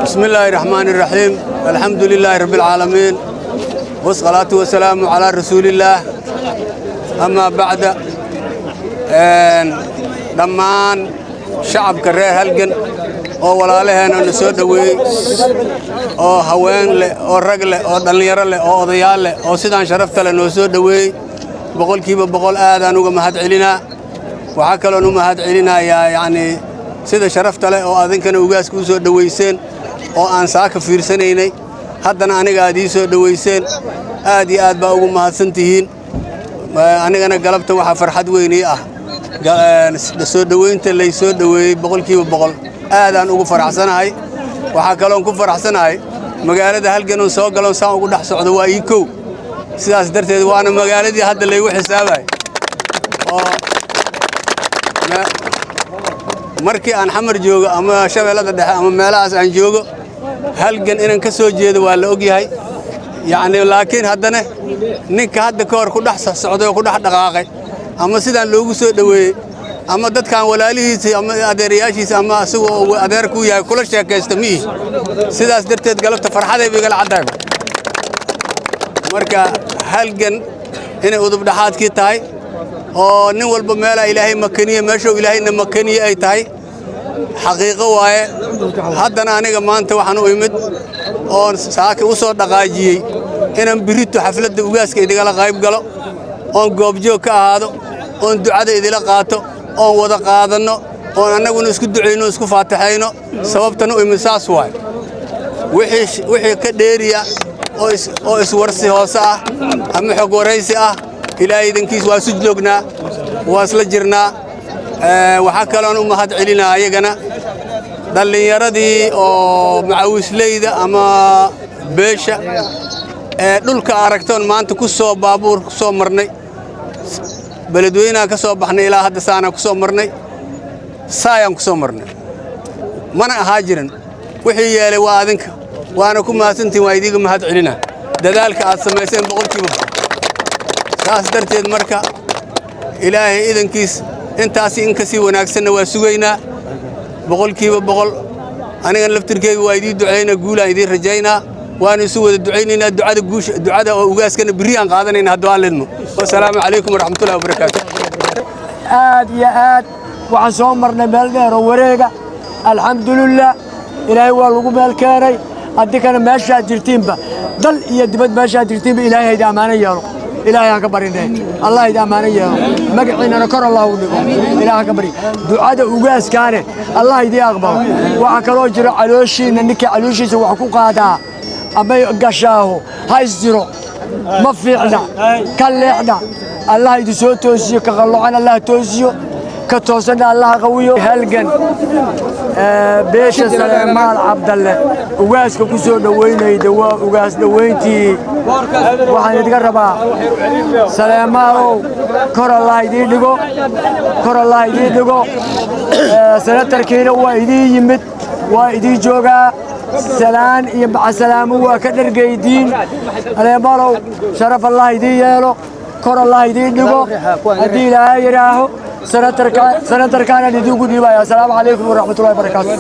بسم الله الرحمن الرحيم. الحمد لله رب العالمين والصلاة والسلام على رسول الله. أما بعد دمان شعب كريه هلجن أو ولا لهنا نسود وي أو هوان ل أو رجل أو دلير ل أو ضيال أو سيدان شرفت لنسود وي بقول كيف بقول آذان وجمهد علينا وحكلوا نمهد علينا يعني سيدا شرفت له أو أذن كانوا وجاس كوسو دويسين أو أنساك في سنيني حتى أنا قاعد سو دويسين آدي بقوا ما سنتين أنا قلبت وحفر حد ويني سو دوين تلي سو دوي بقول كيف بقول آذان وقفر حسن هاي وحكلون كفر حسن هاي مقالة هالجنون سو قالوا سام وقول حسوا دوايكو سياس درت وأنا مقالة هذا اللي هو حسابي markii aan xamar joogo ama shabeellada dhexe ama meelahaas aan joogo halgan inaan ka soo jeedo waa la og yahay yaani laakiin haddana ninka hadda ka hor ku dhax socday oo ku dhax dhaqaaqay ama sidaan loogu soo dhaweeyay ama dadkan walaalihiisa ama adeerayaashiisa ama asagoo adeer ku yahay kula sheekaysta mii sidaas darteed galabta farxaday biga cadaan marka halgan inay udub dhaxaadkii tahay oo nin walba meel ilaahay makaniye meesho ilaahayna makaniye ay tahay xaqiiqo waaye haddana aniga maanta waxaan u imid oo saaka u soo dhaqaajiyay inaan birito xafladda ugaaska idagala qayb galo oo goobjoog ka ahaado oo ducada idila qaato oo wada qaadano oo annaguna isku duceyno isku faataxayno sababtan u imid saas waaye wixii ka dheeriya oo iswarsi hoose ah ama xog waraysi ah إلهي دنكيس واسجلوجنا واسلجرنا وحكلون أمهات علينا يجنا دلني يردي أو معوس ليدا أما بيش دول كاركتون ما أنت كسو بابور كسو مرني بلدوينا كسو بحنا إلى هذا سانا كسو مرني سايم كسو مرني منا هاجرن وحي يالي وادنك وأنا كم سنتي وايديك أمهات علينا ذلك أسمعين بقول كيف taas darteed marka ilaahay idankiis intaasi in kasi wanaagsan waa sugaynaa boqolkiiba boqol aniga laftirkeyga waa idin duceeyna guul aan idin rajaynaa waan isu wada duceynaynaa ducada oo ugaaskana biri aan qaadanayna hadda aan leedno wassalaamu calaykum waraxmatullaahi wabarakaatuh aad ya aad waxaan soo marnay meel dheer oo wareega alxamdulillaah ilaahay waa lagu meel keenay haddii kana meeshaad jirtiinba dal iyo dibad meeshaad jirtiinba ilaahay hayda ammaano yeelo إلهي هكبرينه الله يدعمنا إياه مقعنا نكر الله ونقول إلهي هكبرين دعاء وجاز كان الله يدي أقبل وعكروا جرى علوشي ننك علوشي سوى حقوق هذا أما يقشاه هاي الزرو ما في عنا كلعنا الله يدي سو توزيو كغلوعنا الله توزيو كتوصلنا الله قوي هلجن بيش سليمان عبد الله وجاز كوسو دوينه دوا وجاز دوينتي waxaan idin rabaa Saleemaanow kor Allah idin dhigo senatarkiina waa idin yimid waa idin joogaa salaan iyo macasalaamo waa ka dhargeydiin Saleemaanow sharaf Allah idin yeelo kor Allah idin dhigo hadii Ilaahay yaraaho senatarkaana idin ugu dhiibaya assalaamu calaykum waraxmatullaahi wabarakaatuh